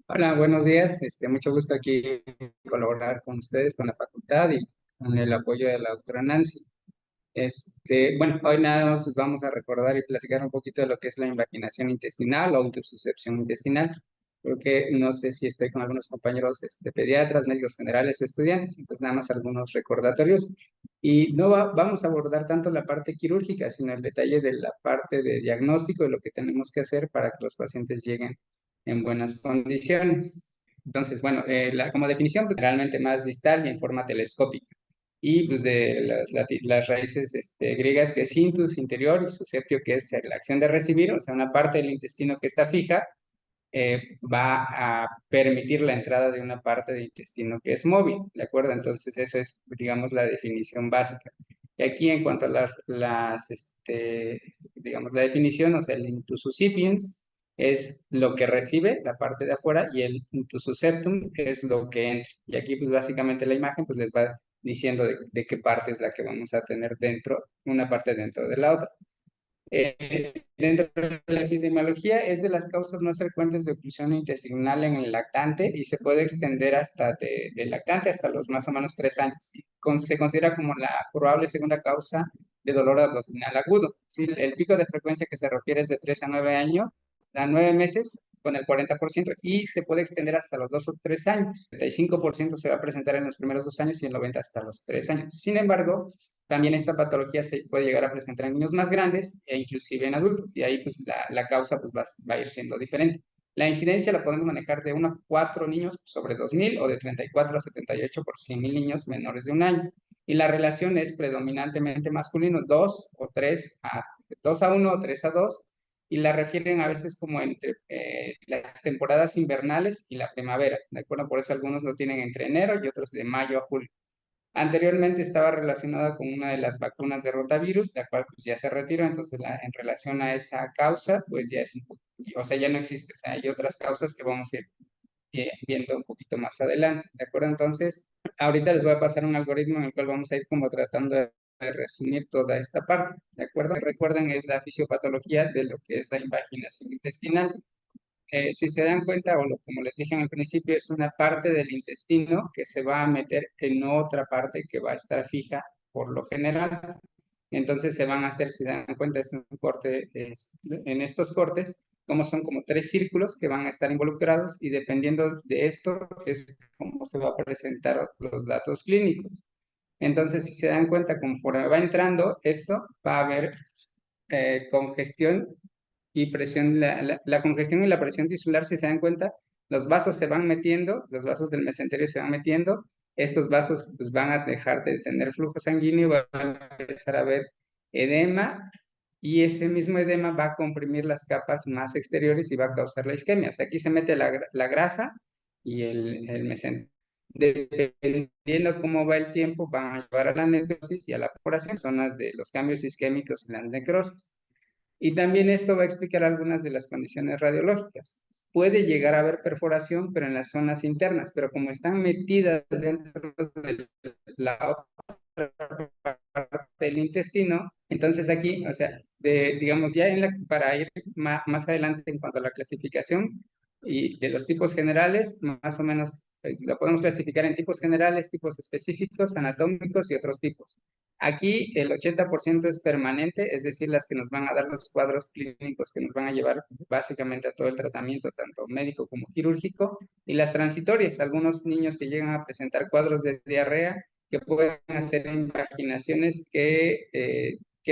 Hola, buenos días. Mucho gusto aquí colaborar con ustedes, con la facultad y con el apoyo de la doctora Nancy. Bueno, hoy nada más vamos a recordar y platicar un poquito de lo que es la invaginación intestinal o intususcepción intestinal, porque no sé si estoy con algunos compañeros pediatras, médicos generales o estudiantes, entonces nada más algunos recordatorios. Y no vamos a abordar tanto la parte quirúrgica, sino el detalle de la parte de diagnóstico de lo que tenemos que hacer para que los pacientes lleguen en buenas condiciones. Entonces, bueno, como definición, pues, generalmente más distal y en forma telescópica y pues de las raíces griegas que es intus, interior, y susceptio, que es la acción de recibir, o sea, una parte del intestino que está fija, va a permitir la entrada de una parte del intestino que es móvil, ¿de acuerdo? Entonces, eso es, digamos, la definición básica. Y aquí, en cuanto a digamos, la definición, o sea, el intususcipiens es lo que recibe, la parte de afuera, y el intususceptum es lo que entra. Y aquí, pues, básicamente la imagen, pues, les va diciendo de qué parte es la que vamos a tener dentro, una parte dentro de la otra. Dentro de la epidemiología es de las causas más frecuentes de oclusión intestinal en el lactante y se puede extender hasta del lactante hasta los más o menos 3 años. Se considera como la probable segunda causa de dolor abdominal agudo. Sí, el pico de frecuencia que se refiere es de 3 a 9 años, a 9 meses, con el 40%, y se puede extender hasta los 2 o 3 años. El 35% se va a presentar en los primeros 2 años y el 90% hasta los 3 años. Sin embargo, también esta patología se puede llegar a presentar en niños más grandes e inclusive en adultos, y ahí pues la causa pues va a ir siendo diferente. La incidencia la podemos manejar de 1 a 4 niños sobre 2.000 o de 34 a 78 por 100.000 niños menores de un año. Y la relación es predominantemente masculino, 2 a 1 o 3 a 2, y la refieren a veces como entre las temporadas invernales y la primavera, ¿de acuerdo? Por eso algunos lo tienen entre enero y otros de mayo a julio. Anteriormente estaba relacionada con una de las vacunas de rotavirus, la cual pues ya se retiró, entonces en relación a esa causa, pues ya es un poco, o sea, ya no existe, o sea, hay otras causas que vamos a ir viendo un poquito más adelante, ¿de acuerdo? Entonces, ahorita les voy a pasar un algoritmo en el cual vamos a ir como tratando de resumir toda esta parte, ¿de acuerdo? Recuerden, es la fisiopatología de lo que es la invaginación intestinal. Si se dan cuenta, como les dije al principio, es una parte del intestino que se va a meter en otra parte que va a estar fija por lo general. Entonces se van a hacer, si se dan cuenta, es un corte, en estos cortes, como son como 3 círculos que van a estar involucrados, y dependiendo de esto es cómo se va a presentar los datos clínicos. Entonces, si se dan cuenta, conforme va entrando esto, va a haber congestión y presión. La congestión y la presión tisular, si se dan cuenta, los vasos se van metiendo, los vasos del mesenterio se van metiendo, estos vasos pues van a dejar de tener flujo sanguíneo, va a empezar a haber edema, y ese mismo edema va a comprimir las capas más exteriores y va a causar la isquemia. O sea, aquí se mete la grasa y el mesenterio. Dependiendo cómo va el tiempo, van a llevar a la necrosis y a la perforación, zonas de los cambios isquémicos y la necrosis. Y también esto va a explicar algunas de las condiciones radiológicas. Puede llegar a haber perforación, pero en las zonas internas, pero como están metidas dentro de la otra parte del intestino, entonces aquí, o sea, digamos, ya para ir más adelante en cuanto a la clasificación y de los tipos generales, más o menos lo podemos clasificar en tipos generales, tipos específicos, anatómicos y otros tipos. Aquí el 80% es permanente, es decir, las que nos van a dar los cuadros clínicos que nos van a llevar básicamente a todo el tratamiento, tanto médico como quirúrgico, y las transitorias, algunos niños que llegan a presentar cuadros de diarrea, que pueden hacer invaginaciones que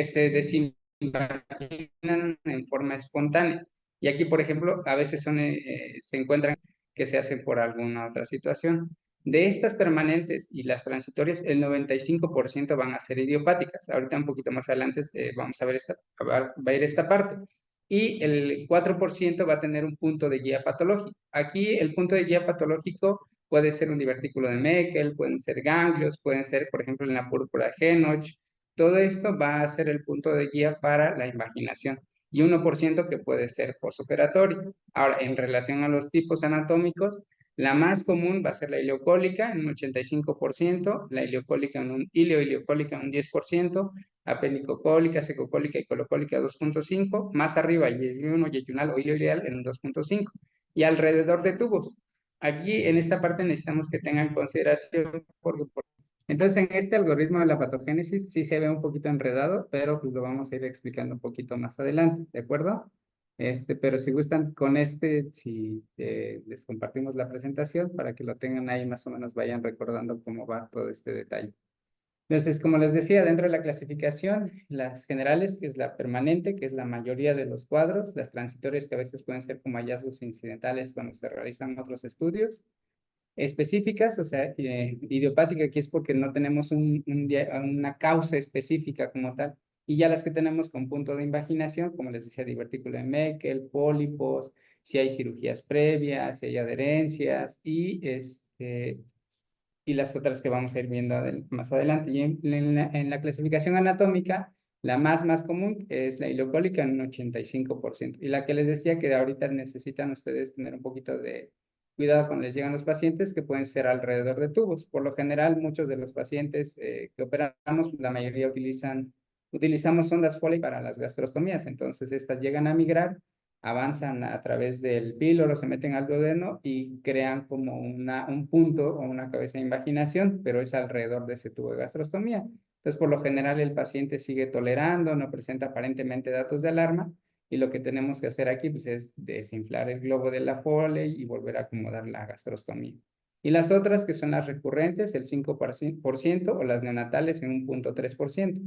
se desinvaginan en forma espontánea. Y aquí, por ejemplo, a veces se encuentran que se hacen por alguna otra situación. De estas permanentes y las transitorias, el 95% van a ser idiopáticas. Ahorita un poquito más adelante vamos a ver va a ir esta parte. Y el 4% va a tener un punto de guía patológico. Aquí el punto de guía patológico puede ser un divertículo de Meckel, pueden ser ganglios, pueden ser, por ejemplo, en la púrpura de Henoch. Todo esto va a ser el punto de guía para la invaginación. Y 1% que puede ser posoperatorio. Ahora, en relación a los tipos anatómicos, la más común va a ser la ileocólica en un 85%, la ileocólica en un ileocólica en un 10%, apenicocólica, secocólica y colocólica 2.5%, más arriba yeyuno, yeyunal o ileoileal en un 2.5%, y alrededor de tubos. Aquí en esta parte necesitamos que tengan consideración porque entonces en este algoritmo de la patogénesis sí se ve un poquito enredado, pero pues lo vamos a ir explicando un poquito más adelante, ¿de acuerdo? Pero si gustan con si les compartimos la presentación para que lo tengan ahí más o menos vayan recordando cómo va todo este detalle. Entonces, como les decía, dentro de la clasificación, las generales, que es la permanente, que es la mayoría de los cuadros, las transitorias, que a veces pueden ser como hallazgos incidentales cuando se realizan otros estudios, específicas, o sea, idiopática aquí es porque no tenemos una causa específica como tal, y ya las que tenemos con punto de invaginación, como les decía, divertículo de Meckel, pólipos, si hay cirugías previas, si hay adherencias, y las otras que vamos a ir viendo más adelante. Y en la clasificación anatómica, la más común es la ileocólica en un 85%. Y la que les decía que ahorita necesitan ustedes tener un poquito de cuidado cuando les llegan los pacientes, que pueden ser alrededor de tubos. Por lo general, muchos de los pacientes que operamos, la mayoría utilizamos sondas Foley para las gastrostomías. Entonces, estas llegan a migrar, avanzan a través del píloro, se meten al duodeno y crean como un punto o una cabeza de invaginación, pero es alrededor de ese tubo de gastrostomía. Entonces, por lo general, el paciente sigue tolerando, no presenta aparentemente datos de alarma, y lo que tenemos que hacer aquí pues, es desinflar el globo de la Foley y volver a acomodar la gastrostomía. Y las otras, que son las recurrentes, el 5% o las neonatales en un 0.3%.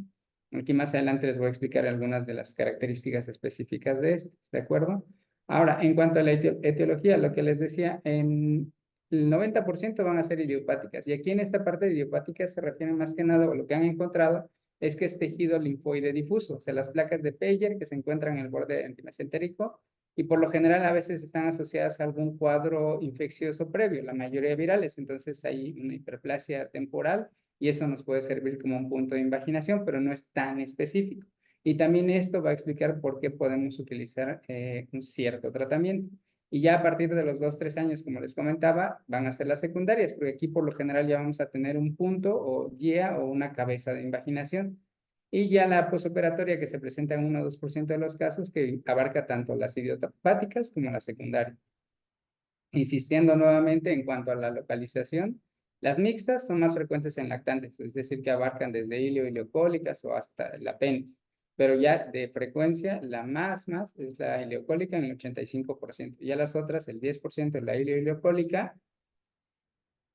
Aquí más adelante les voy a explicar algunas de las características específicas de estas, ¿de acuerdo? Ahora, en cuanto a la etiología, lo que les decía, en el 90% van a ser idiopáticas. Y aquí en esta parte de idiopáticas se refiere más que nada, o lo que han encontrado, es que es tejido linfoide difuso, o sea, las placas de Peyer que se encuentran en el borde antimesentérico, y por lo general a veces están asociadas a algún cuadro infeccioso previo, la mayoría virales. Entonces hay una hiperplasia temporal y eso nos puede servir como un punto de invaginación, pero no es tan específico. Y también esto va a explicar por qué podemos utilizar un cierto tratamiento. Y ya a partir de los 2, 3 años, como les comentaba, van a ser las secundarias, porque aquí por lo general ya vamos a tener un punto o guía o una cabeza de invaginación. Y ya la posoperatoria, que se presenta en 1 o 2% de los casos, que abarca tanto las idiopáticas como las secundarias. Insistiendo nuevamente en cuanto a la localización, las mixtas son más frecuentes en lactantes, es decir, que abarcan desde ileocólicas o hasta el apéndice. Pero ya de frecuencia, la más es la ileocólica en el 85%. Y ya las otras, el 10% es la ileocólica.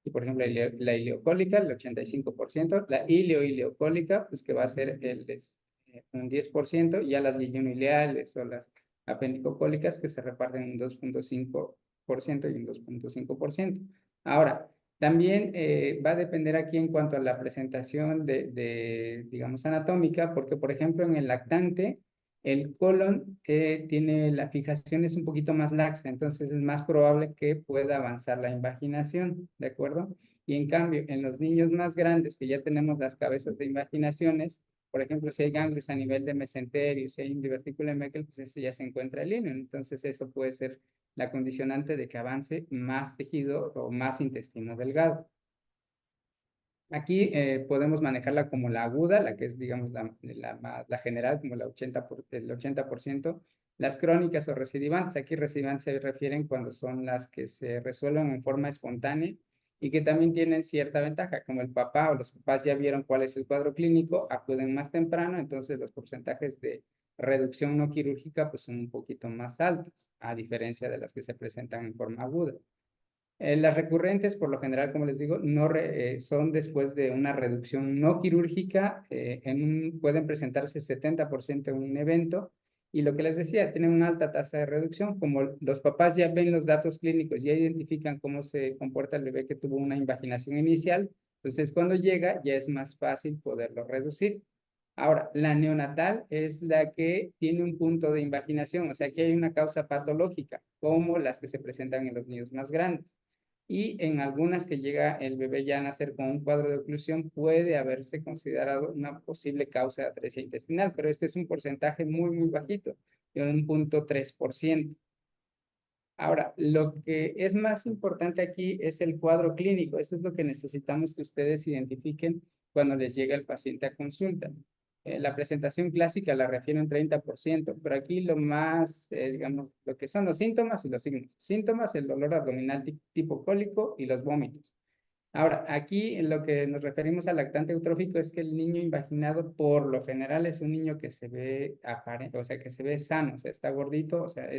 Y por ejemplo, la ileocólica, el 85%. La ileocólica, pues que va a ser un 10%. Y ya las guillaino-ileales o las apendicocólicas, que se reparten un 2.5% y un 2.5%. Ahora, también va a depender aquí en cuanto a la presentación digamos, anatómica, porque, por ejemplo, en el lactante, el colon tiene la fijación es un poquito más laxa, entonces es más probable que pueda avanzar la invaginación, ¿de acuerdo? Y en cambio, en los niños más grandes, que ya tenemos las cabezas de invaginaciones, por ejemplo, si hay ganglios a nivel de mesenterio, si hay un divertículo de Meckel, pues eso ya se encuentra el ilion. Entonces, eso puede ser la condicionante de que avance más tejido o más intestino delgado. Aquí podemos manejarla como la aguda, la que es, digamos, la general, como el 80%. Las crónicas o recidivantes, aquí recidivantes se refieren cuando son las que se resuelven en forma espontánea y que también tienen cierta ventaja, como el papá o los papás ya vieron cuál es el cuadro clínico, acuden más temprano, entonces los porcentajes de reducción no quirúrgica pues son un poquito más altos, a diferencia de las que se presentan en forma aguda. Las recurrentes, por lo general, como les digo, son después de una reducción no quirúrgica, pueden presentarse 70% en un evento, y lo que les decía, tienen una alta tasa de reducción. Como los papás ya ven los datos clínicos, ya identifican cómo se comporta el bebé que tuvo una invaginación inicial, entonces cuando llega ya es más fácil poderlo reducir. Ahora, la neonatal es la que tiene un punto de invaginación, o sea, que hay una causa patológica, como las que se presentan en los niños más grandes. Y en algunas que llega el bebé ya a nacer con un cuadro de oclusión, puede haberse considerado una posible causa de atresia intestinal, pero este es un porcentaje muy bajito, de un 0.3%. Ahora, lo que es más importante aquí es el cuadro clínico. Eso es lo que necesitamos que ustedes identifiquen cuando les llega el paciente a consulta. La presentación clásica la refiero en 30%, pero aquí lo más, digamos, lo que son los síntomas y los signos. Síntomas, el dolor abdominal tipo cólico y los vómitos. Ahora, aquí en lo que nos referimos al lactante eutrófico es que el niño invaginado por lo general es un niño que se ve aparente, o sea, que se ve sano, o sea, está gordito, o sea,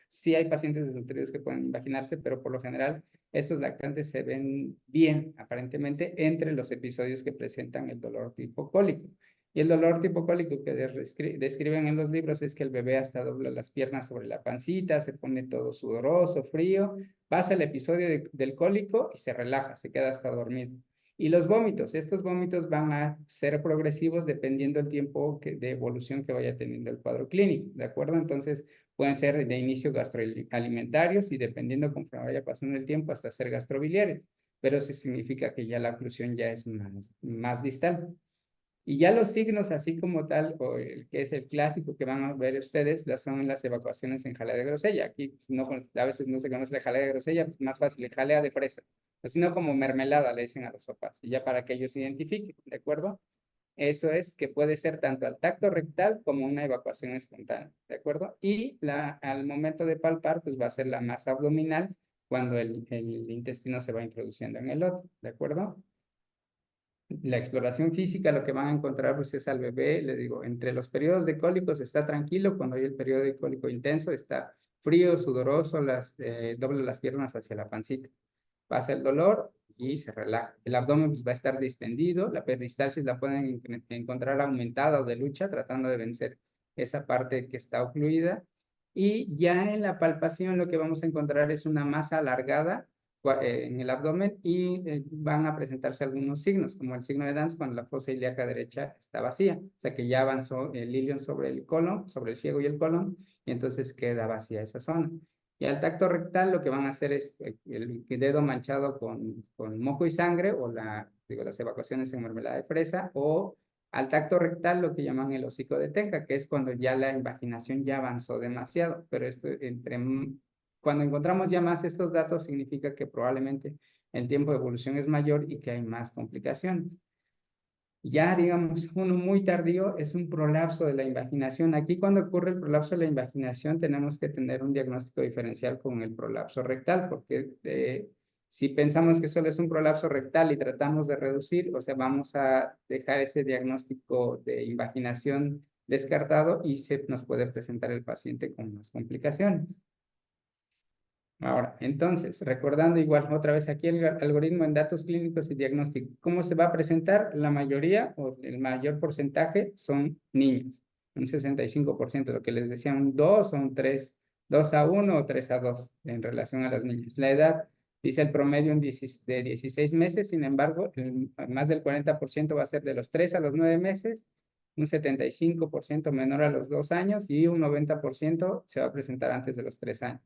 sí hay pacientes desnutridos que pueden invaginarse, pero por lo general estos lactantes se ven bien, aparentemente, entre los episodios que presentan el dolor tipo cólico. Y el dolor tipo cólico que describen en los libros es que el bebé hasta dobla las piernas sobre la pancita, se pone todo sudoroso, frío, pasa el episodio del cólico y se relaja, se queda hasta dormido. Y los vómitos, estos vómitos van a ser progresivos dependiendo del tiempo de evolución que vaya teniendo el cuadro clínico, ¿de acuerdo? Entonces, pueden ser de inicio gastroalimentarios y dependiendo conforme vaya pasando el tiempo hasta ser gastrobiliares, pero eso significa que ya la oclusión ya es más distal. Y ya los signos, así como tal, o el que es el clásico que van a ver ustedes, son las evacuaciones en jalea de grosella. Aquí pues, no, a veces no se conoce la jalea de grosella, pues más fácil, jalea de fresa. O sino como mermelada le dicen a los papás, y ya para que ellos identifiquen, ¿de acuerdo? Eso es que puede ser tanto al tacto rectal como una evacuación espontánea, ¿de acuerdo? Y al momento de palpar, pues va a ser la masa abdominal cuando el intestino se va introduciendo en el otro, ¿de acuerdo? La exploración física, lo que van a encontrar pues es al bebé, le digo, entre los periodos de cólicos está tranquilo, cuando hay el periodo de cólico intenso está frío, sudoroso, dobla las piernas hacia la pancita. Pasa el dolor y se relaja. El abdomen pues, va a estar distendido, la peristalsis la pueden encontrar aumentada o de lucha, tratando de vencer esa parte que está ocluida. Y ya en la palpación lo que vamos a encontrar es una masa alargada en el abdomen y van a presentarse algunos signos, como el signo de Dance cuando la fosa ilíaca derecha está vacía, o sea que ya avanzó el ilion sobre el colon, sobre el ciego y el colon, y entonces queda vacía esa zona. Y al tacto rectal lo que van a hacer es el dedo manchado con moco y sangre, o digo, las evacuaciones en mermelada de fresa, o al tacto rectal lo que llaman el hocico de teca, que es cuando ya la invaginación ya avanzó demasiado, pero esto cuando encontramos ya más estos datos significa que probablemente el tiempo de evolución es mayor y que hay más complicaciones. Ya, digamos, uno muy tardío es un prolapso de la invaginación. Aquí cuando ocurre el prolapso de la invaginación tenemos que tener un diagnóstico diferencial con el prolapso rectal, porque si pensamos que solo es un prolapso rectal y tratamos de reducir, o sea, vamos a dejar ese diagnóstico de invaginación descartado y se nos puede presentar el paciente con más complicaciones. Ahora, entonces, recordando igual otra vez aquí el algoritmo en datos clínicos y diagnóstico, ¿cómo se va a presentar? La mayoría o el mayor porcentaje son niños, un 65%, lo que les decía, un 2 o un 3, 2-1 o 3-2 en relación a las niñas. La edad, dice el promedio de 16 meses, sin embargo, más del 40% va a ser de los 3 a los 9 meses, un 75% menor a los 2 años y un 90% se va a presentar antes de los 3 años.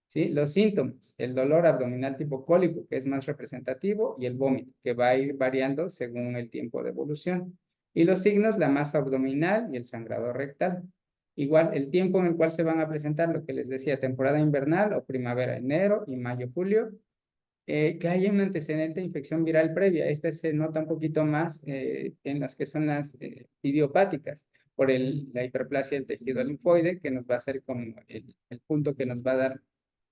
¿Sí? Los síntomas, el dolor abdominal tipo cólico, que es más representativo, y el vómito, que va a ir variando según el tiempo de evolución. Y los signos, la masa abdominal y el sangrado rectal. Igual, el tiempo en el cual se van a presentar, lo que les decía, temporada invernal o primavera, enero y mayo, julio, que haya un antecedente de infección viral previa. Esta se nota un poquito más en las que son las idiopáticas, por la hiperplasia del tejido linfoide, que nos va a ser como el punto que nos va a dar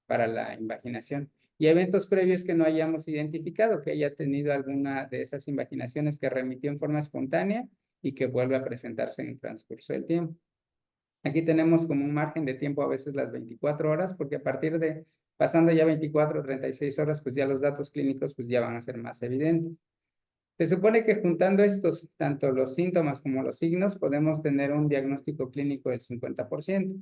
para la invaginación. Y eventos previos que no hayamos identificado, que haya tenido alguna de esas invaginaciones que remitió en forma espontánea y que vuelve a presentarse en el transcurso del tiempo. Aquí tenemos como un margen de tiempo a veces las 24 horas, porque a partir de pasando ya 24 o 36 horas, pues ya los datos clínicos pues ya van a ser más evidentes. Se supone que juntando estos, tanto los síntomas como los signos, podemos tener un diagnóstico clínico del 50%.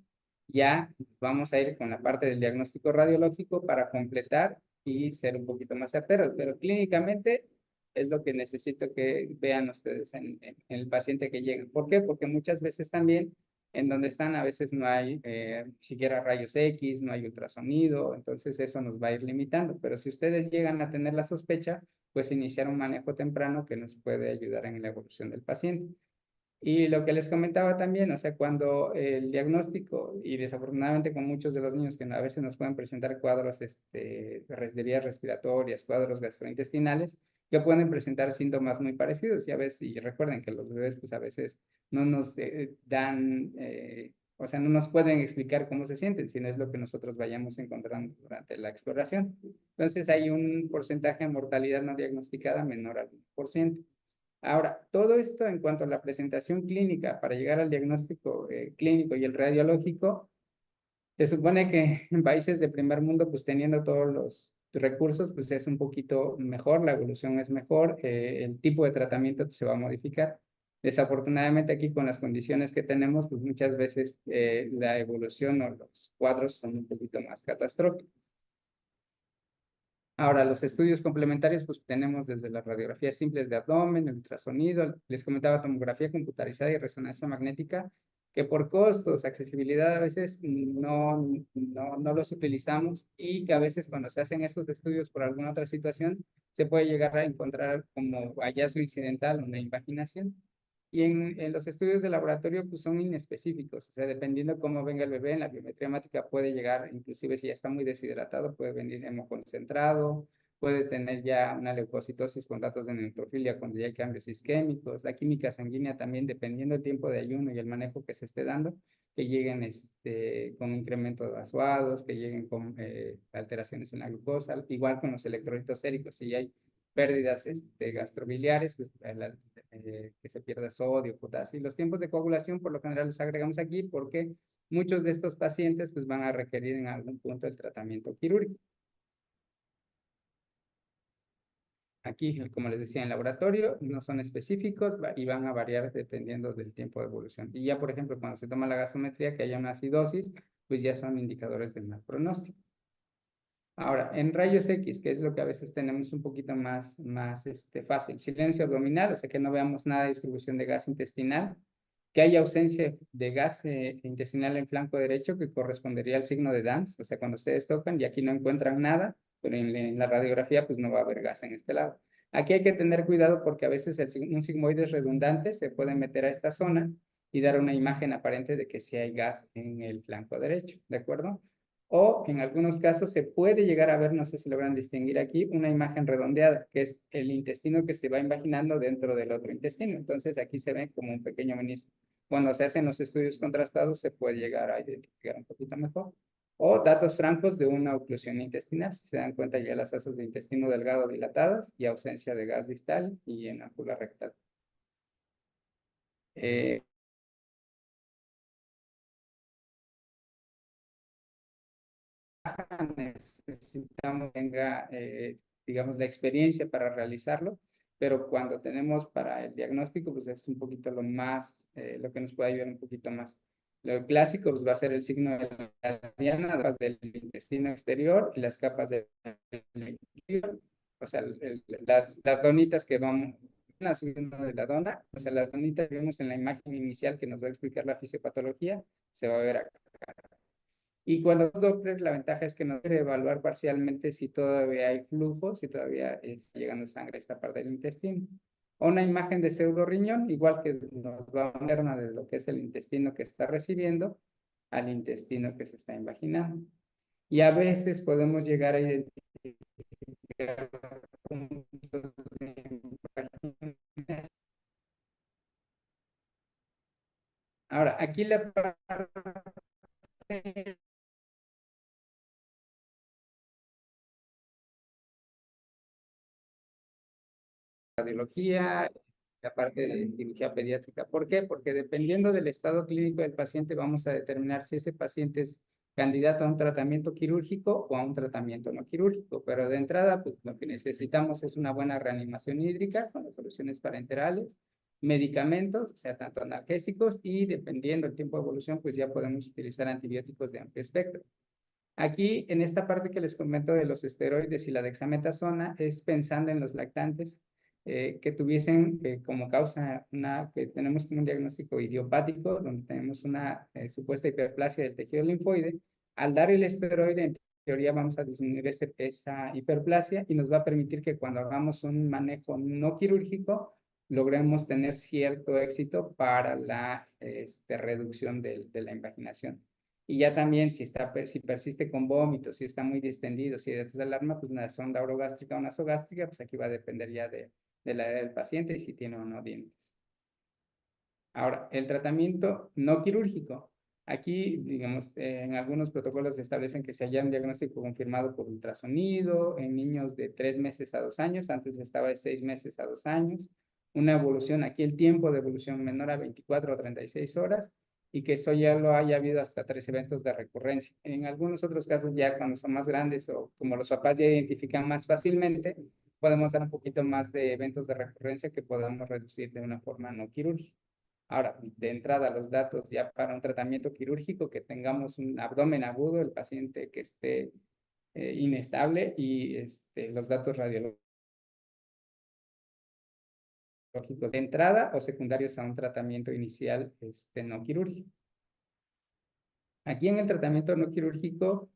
Ya vamos a ir con la parte del diagnóstico radiológico para completar y ser un poquito más certeros, pero clínicamente es lo que necesito que vean ustedes en el paciente que llega. ¿Por qué? Porque muchas veces también en donde están a veces no hay ni siquiera rayos X, no hay ultrasonido, entonces eso nos va a ir limitando. Pero si ustedes llegan a tener la sospecha, pues iniciar un manejo temprano que nos puede ayudar en la evolución del paciente. Y lo que les comentaba también, o sea, cuando el diagnóstico, y desafortunadamente con muchos de los niños que a veces nos pueden presentar cuadros de vías respiratorias, cuadros gastrointestinales, que pueden presentar síntomas muy parecidos. Y a veces, y recuerden que los bebés, pues a veces no nos dan, o sea, no nos pueden explicar cómo se sienten, sino es lo que nosotros vayamos encontrando durante la exploración. Entonces hay un porcentaje de mortalidad no diagnosticada menor al 1%. Ahora, todo esto en cuanto a la presentación clínica para llegar al diagnóstico clínico y el radiológico, se supone que en países de primer mundo, pues teniendo todos los recursos, pues es un poquito mejor, la evolución es mejor, el tipo de tratamiento se va a modificar. Desafortunadamente aquí con las condiciones que tenemos, pues muchas veces la evolución o los cuadros son un poquito más catastróficos. Ahora, los estudios complementarios, pues tenemos desde las radiografías simples de abdomen, el ultrasonido, les comentaba tomografía computarizada y resonancia magnética, que por costos, accesibilidad a veces no los utilizamos y que a veces cuando se hacen estos estudios por alguna otra situación, se puede llegar a encontrar como hallazgo incidental, una invaginación. Y en los estudios de laboratorio pues son inespecíficos, o sea, dependiendo cómo venga el bebé, en la biometría hemática puede llegar, inclusive si ya está muy deshidratado, puede venir hemoconcentrado, puede tener ya una leucocitosis con datos de neutrofilia cuando ya hay cambios isquémicos, la química sanguínea también, dependiendo del tiempo de ayuno y el manejo que se esté dando, que lleguen con incremento de vasoados, que lleguen con alteraciones en la glucosa, igual con los electrolitos séricos, si hay pérdidas gastrobiliares, pues, que se pierda sodio, potasio. Y los tiempos de coagulación, por lo general, los agregamos aquí porque muchos de estos pacientes pues, van a requerir en algún punto el tratamiento quirúrgico. Aquí, como les decía, en laboratorio no son específicos y van a variar dependiendo del tiempo de evolución. Y ya, por ejemplo, cuando se toma la gasometría, que haya una acidosis, pues ya son indicadores de mal pronóstico. Ahora, en rayos X, que es lo que a veces tenemos un poquito más fácil, silencio abdominal, o sea que no veamos nada de distribución de gas intestinal, que haya ausencia de gas intestinal en flanco derecho, que correspondería al signo de Dance, o sea, cuando ustedes tocan y aquí no encuentran nada, pero en la radiografía pues no va a haber gas en este lado. Aquí hay que tener cuidado porque a veces un sigmoide redundante se puede meter a esta zona y dar una imagen aparente de que sí hay gas en el flanco derecho, ¿de acuerdo? O en algunos casos se puede llegar a ver, no sé si logran distinguir aquí, una imagen redondeada, que es el intestino que se va imaginando dentro del otro intestino. Entonces aquí se ve como un pequeño menisco. Cuando se hacen los estudios contrastados se puede llegar a identificar un poquito mejor. O datos francos de una oclusión intestinal. Si se dan cuenta ya las asas de intestino delgado dilatadas y ausencia de gas distal y en ámpula rectal. Eh, necesitamos tenga, digamos, la experiencia para realizarlo, pero cuando tenemos para el diagnóstico, pues es un poquito lo más, lo que nos puede ayudar un poquito más. Lo clásico pues, va a ser el signo de la diana, las del intestino exterior y las capas del interior, o sea, las donitas que vamos, la signo de la dona, o sea, las donitas que vemos en la imagen inicial que nos va a explicar la fisiopatología, se va a ver acá. Y cuando es Doppler, la ventaja es que nos quiere evaluar parcialmente si todavía hay flujo, si todavía está llegando sangre a esta parte del intestino. O una imagen de pseudo riñón, igual que nos va a dar de lo que es el intestino que está recibiendo al intestino que se está imaginando. Y a veces podemos llegar a identificar puntos de. Ahora, aquí la parte radiología, la parte de cirugía pediátrica. ¿Por qué? Porque dependiendo del estado clínico del paciente vamos a determinar si ese paciente es candidato a un tratamiento quirúrgico o a un tratamiento no quirúrgico. Pero de entrada, pues lo que necesitamos es una buena reanimación hídrica con las soluciones parenterales, medicamentos, o sea, tanto analgésicos y dependiendo del tiempo de evolución, pues ya podemos utilizar antibióticos de amplio espectro. Aquí, en esta parte que les comento de los esteroides y la dexametasona, es pensando en los lactantes que tuviesen como causa que tenemos como un diagnóstico idiopático, donde tenemos una supuesta hiperplasia del tejido linfoide. Al dar el esteroide, en teoría vamos a disminuir esa hiperplasia y nos va a permitir que cuando hagamos un manejo no quirúrgico, logremos tener cierto éxito para la reducción de la invaginación. Y ya también si persiste con vómitos, si está muy distendido, si hay datos de alarma, pues una sonda orogástrica o nasogástrica, pues aquí va a depender ya de la edad del paciente y si tiene o no dientes. Ahora, el tratamiento no quirúrgico. Aquí, digamos, en algunos protocolos se establecen que se haya un diagnóstico confirmado por ultrasonido en niños de 3 meses a 2 años, antes estaba de 6 meses a 2 años, una evolución, aquí el tiempo de evolución menor a 24 o 36 horas, y que eso ya lo haya habido hasta 3 eventos de recurrencia. En algunos otros casos, ya cuando son más grandes o como los papás ya identifican más fácilmente, podemos dar un poquito más de eventos de recurrencia que podamos reducir de una forma no quirúrgica. Ahora, de entrada, los datos ya para un tratamiento quirúrgico, que tengamos un abdomen agudo, el paciente que esté inestable y los datos radiológicos de entrada o secundarios a un tratamiento inicial no quirúrgico. Aquí en el tratamiento no quirúrgico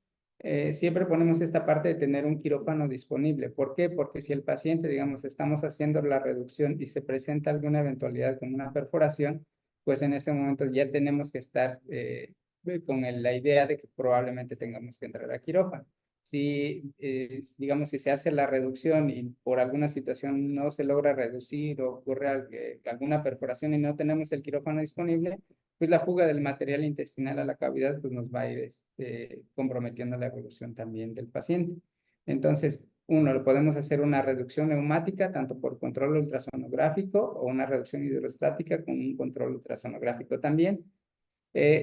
siempre ponemos esta parte de tener un quirófano disponible. ¿Por qué? Porque si el paciente, digamos, estamos haciendo la reducción y se presenta alguna eventualidad como una perforación, pues en ese momento ya tenemos que estar con la idea de que probablemente tengamos que entrar a quirófano. Si, digamos, si se hace la reducción y por alguna situación no se logra reducir o ocurre alguna perforación y no tenemos el quirófano disponible, pues la fuga del material intestinal a la cavidad pues nos va a ir comprometiendo la evolución también del paciente. Entonces, uno, podemos hacer una reducción neumática, tanto por control ultrasonográfico o una reducción hidrostática con un control ultrasonográfico también.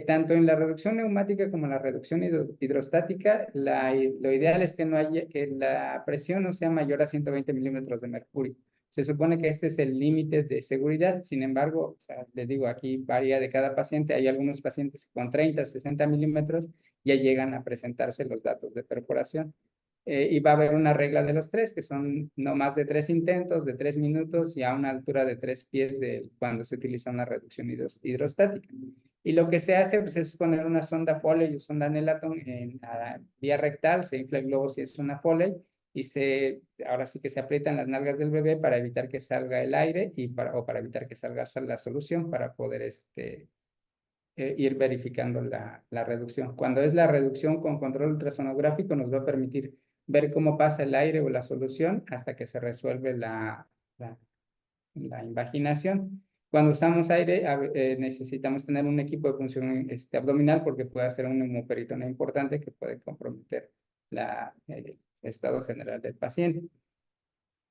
Tanto en la reducción neumática como en la reducción hidrostática, lo ideal es que, no haya, que la presión no sea mayor a 120 milímetros de mercurio. Se supone que este es el límite de seguridad. Sin embargo, o sea, les digo, aquí varía de cada paciente. Hay algunos pacientes que con 30, 60 milímetros ya llegan a presentarse los datos de perforación. Y va a haber una regla de los tres, que son no más de 3 intentos, de 3 minutos y a una altura de 3 pies cuando se utiliza una reducción hidrostática. Y lo que se hace pues, es poner una sonda Foley o sonda Nelaton en la vía rectal, se infla el globo si es una Foley, y ahora sí que se aprietan las nalgas del bebé para evitar que salga el aire o para evitar que salga la solución para poder ir verificando la reducción. Cuando es la reducción con control ultrasonográfico nos va a permitir ver cómo pasa el aire o la solución hasta que se resuelve la invaginación. Cuando usamos aire, necesitamos tener un equipo de función abdominal porque puede hacer un hemoperitoneo importante que puede comprometer el estado general del paciente.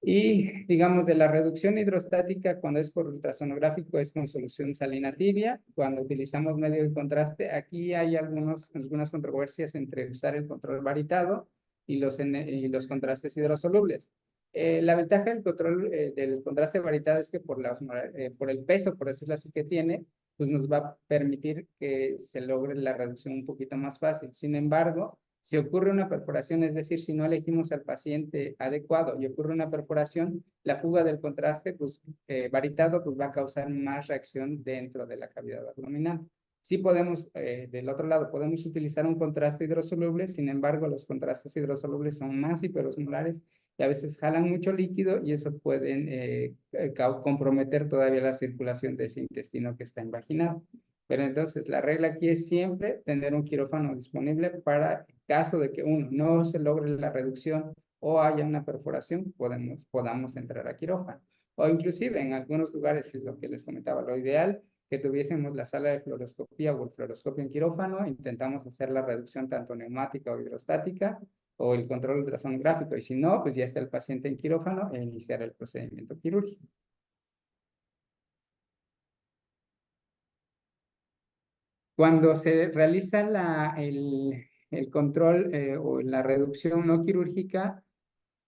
Y digamos de la reducción hidrostática, cuando es por ultrasonográfico, es con solución salina tibia. Cuando utilizamos medio de contraste, aquí hay algunas controversias entre usar el control varitado y los contrastes hidrosolubles. La ventaja del contraste varitado es que por el peso, por decirlo así, que tiene, pues nos va a permitir que se logre la reducción un poquito más fácil. Sin embargo, si ocurre una perforación, es decir, si no elegimos al paciente adecuado y ocurre una perforación, la fuga del contraste varitado pues, va a causar más reacción dentro de la cavidad abdominal. Sí podemos, del otro lado, podemos utilizar un contraste hidrosoluble, sin embargo, los contrastes hidrosolubles son más hiperosmolares y a veces jalan mucho líquido y eso pueden comprometer todavía la circulación de ese intestino que está invaginado. Pero entonces la regla aquí es siempre tener un quirófano disponible para caso de que uno no se logre la reducción o haya una perforación, podamos entrar a quirófano. O inclusive en algunos lugares, es lo que les comentaba, lo ideal que tuviésemos la sala de fluoroscopía o el fluoroscopio en quirófano, intentamos hacer la reducción tanto neumática o hidrostática o el control ultrasonográfico y si no, pues ya está el paciente en quirófano e iniciar el procedimiento quirúrgico. Cuando se realiza el control o la reducción no quirúrgica,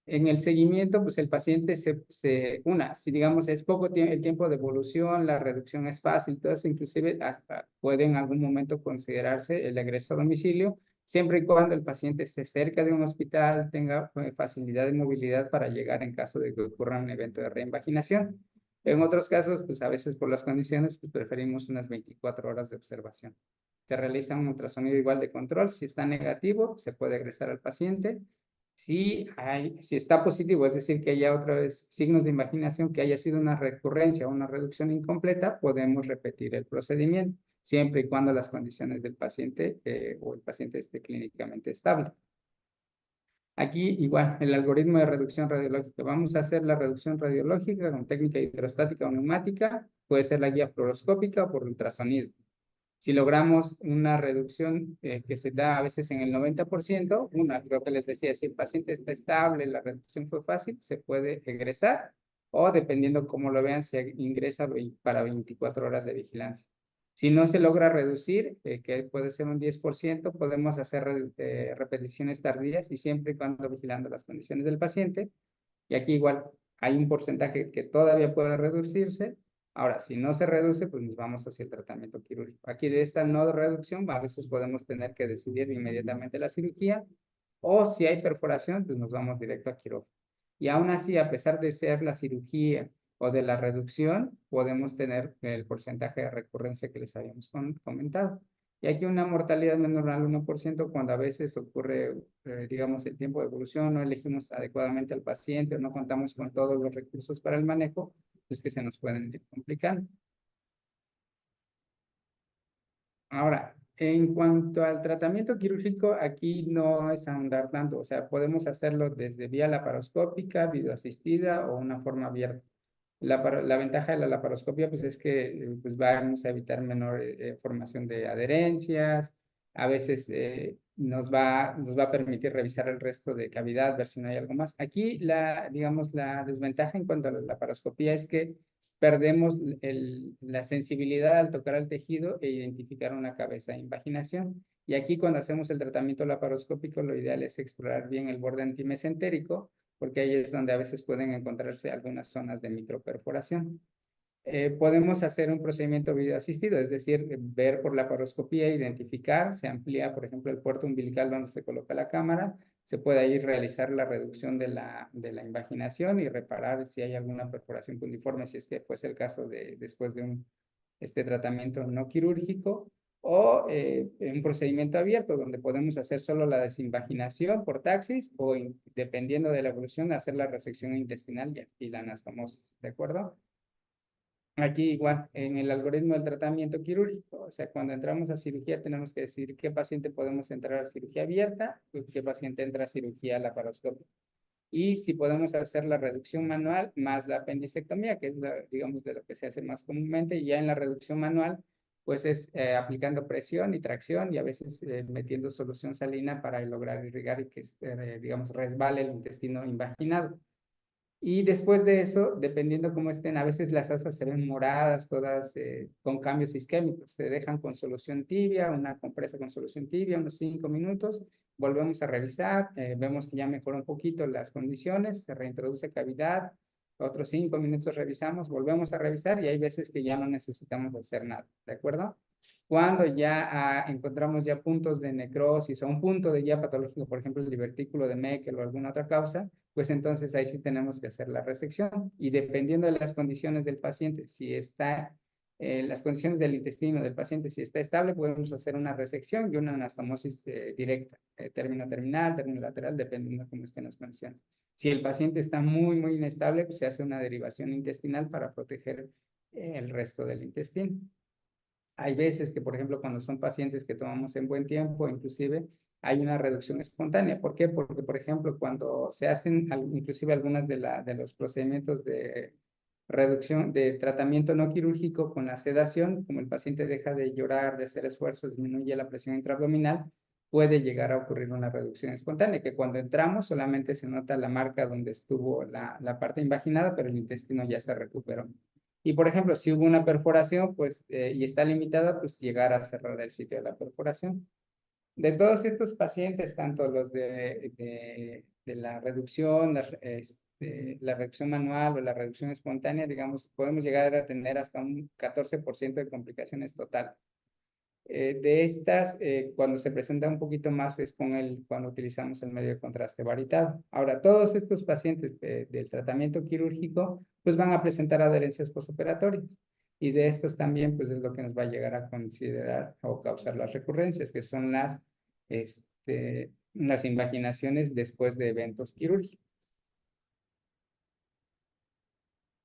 en el seguimiento, pues el paciente si digamos es poco el tiempo de evolución, la reducción es fácil, todo eso inclusive hasta puede en algún momento considerarse el egreso a domicilio, siempre y cuando el paciente esté cerca de un hospital, tenga facilidad de movilidad para llegar en caso de que ocurra un evento de reinvaginación. En otros casos, pues a veces por las condiciones, pues preferimos unas 24 horas de observación. Se realiza un ultrasonido igual de control, si está negativo, se puede egresar al paciente. Si está positivo, es decir, que haya otra vez signos de imaginación, que haya sido una recurrencia o una reducción incompleta, podemos repetir el procedimiento, siempre y cuando las condiciones del paciente o el paciente esté clínicamente estable. Aquí igual, el algoritmo de reducción radiológica. Vamos a hacer la reducción radiológica con técnica hidrostática o neumática. puede ser la guía fluoroscópica o por ultrasonido. Si logramos una reducción que se da a veces en el 90%, creo que les decía, si el paciente está estable, la reducción fue fácil, se puede egresar o dependiendo cómo lo vean, se ingresa para 24 horas de vigilancia. Si no se logra reducir, que puede ser un 10%, podemos hacer repeticiones tardías y siempre y cuando vigilando las condiciones del paciente. Y aquí igual hay un porcentaje que todavía puede reducirse. Ahora, si no se reduce, pues nos vamos hacia el tratamiento quirúrgico. Aquí de esta no reducción, a veces podemos tener que decidir inmediatamente la cirugía, o si hay perforación, pues nos vamos directo a quirófano. Y aún así, a pesar de ser la cirugía o de la reducción, podemos tener el porcentaje de recurrencia que les habíamos comentado. Y aquí una mortalidad menor al 1% cuando a veces ocurre, digamos, el tiempo de evolución, no elegimos adecuadamente al paciente o no contamos con todos los recursos para el manejo, pues que se nos pueden ir complicando. Ahora, en cuanto al tratamiento quirúrgico, aquí no es ahondar tanto, o sea, podemos hacerlo desde vía laparoscópica, videoasistida o una forma abierta. La ventaja de la laparoscopia pues, es que pues, vamos a evitar menor formación de adherencias, a veces nos va a permitir revisar el resto de cavidad, ver si no hay algo más. Aquí, digamos, la desventaja en cuanto a la laparoscopia es que perdemos la sensibilidad al tocar el tejido e identificar una cabeza de invaginación. Y aquí cuando hacemos el tratamiento laparoscópico, lo ideal es explorar bien el borde antimesentérico, porque ahí es donde a veces pueden encontrarse algunas zonas de microperforación. Podemos hacer un procedimiento videoasistido, es decir, ver por la laparoscopía, identificar, se amplía, por ejemplo, el puerto umbilical donde se coloca la cámara, se puede ahí realizar la reducción de la invaginación y reparar si hay alguna perforación puntiforme, si es que fuese el caso después de este tratamiento no quirúrgico, o un procedimiento abierto donde podemos hacer solo la desinvaginación por taxis o, dependiendo de la evolución, hacer la resección intestinal y la anastomosis, ¿de acuerdo? Aquí igual, en el algoritmo del tratamiento quirúrgico, o sea, cuando entramos a cirugía tenemos que decidir qué paciente podemos entrar a cirugía abierta y qué paciente entra a cirugía laparoscópica. Y si podemos hacer la reducción manual más la apendicectomía, que es, digamos, de lo que se hace más comúnmente, y ya en la reducción manual, pues es aplicando presión y tracción y a veces metiendo solución salina para lograr irrigar y que, digamos, resbale el intestino invaginado. Y después de eso, dependiendo cómo estén, a veces las asas se ven moradas, todas con cambios isquémicos. Se dejan con solución tibia, una compresa con solución tibia, unos 5 minutos. Volvemos a revisar, vemos que ya mejoró un poquito las condiciones, se reintroduce cavidad. Otros 5 minutos revisamos, volvemos a revisar y hay veces que ya no necesitamos hacer nada, ¿de acuerdo? Cuando ya encontramos ya puntos de necrosis o un punto de ya patológico, por ejemplo, el divertículo de Meckel o alguna otra causa, pues entonces ahí sí tenemos que hacer la resección. Y dependiendo de las condiciones del paciente, si está, las condiciones del intestino del paciente, si está estable, podemos hacer una resección y una anastomosis directa, término terminal, término lateral, dependiendo de cómo estén las condiciones. Si el paciente está muy, muy inestable, pues se hace una derivación intestinal para proteger el resto del intestino. Hay veces que, por ejemplo, cuando son pacientes que tomamos en buen tiempo, inclusive hay una reducción espontánea. ¿Por qué? Porque, por ejemplo, cuando se hacen inclusive algunas de los procedimientos de reducción, de tratamiento no quirúrgico con la sedación, como el paciente deja de llorar, de hacer esfuerzos, disminuye la presión intraabdominal, puede llegar a ocurrir una reducción espontánea, que cuando entramos solamente se nota la marca donde estuvo la parte invaginada, pero el intestino ya se recuperó. Y por ejemplo, si hubo una perforación, pues, y está limitada, pues llegar a cerrar el sitio de la perforación. De todos estos pacientes, tanto los de la reducción, la reducción manual o la reducción espontánea, digamos, podemos llegar a tener hasta un 14% de complicaciones total. De estas, cuando se presenta un poquito más es cuando utilizamos el medio de contraste varitado. Ahora, todos estos pacientes del tratamiento quirúrgico, pues van a presentar adherencias postoperatorias. Y de estos también, pues es lo que nos va a llegar a considerar o causar las recurrencias, que son las invaginaciones después de eventos quirúrgicos.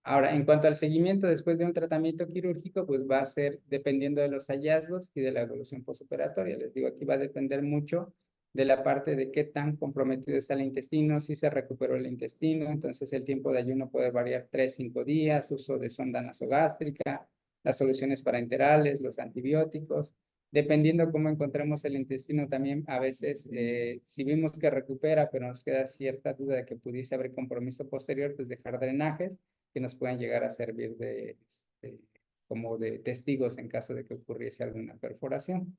Ahora, en cuanto al seguimiento después de un tratamiento quirúrgico, pues va a ser dependiendo de los hallazgos y de la evolución postoperatoria. Les digo, aquí va a depender mucho de la parte de qué tan comprometido está el intestino, si se recuperó el intestino, entonces el tiempo de ayuno puede variar 3, 5 días, uso de sonda nasogástrica, las soluciones parenterales, los antibióticos. Dependiendo cómo encontremos el intestino también, a veces, si vimos que recupera, pero nos queda cierta duda de que pudiese haber compromiso posterior, pues dejar drenajes que nos puedan llegar a servir como de testigos en caso de que ocurriese alguna perforación.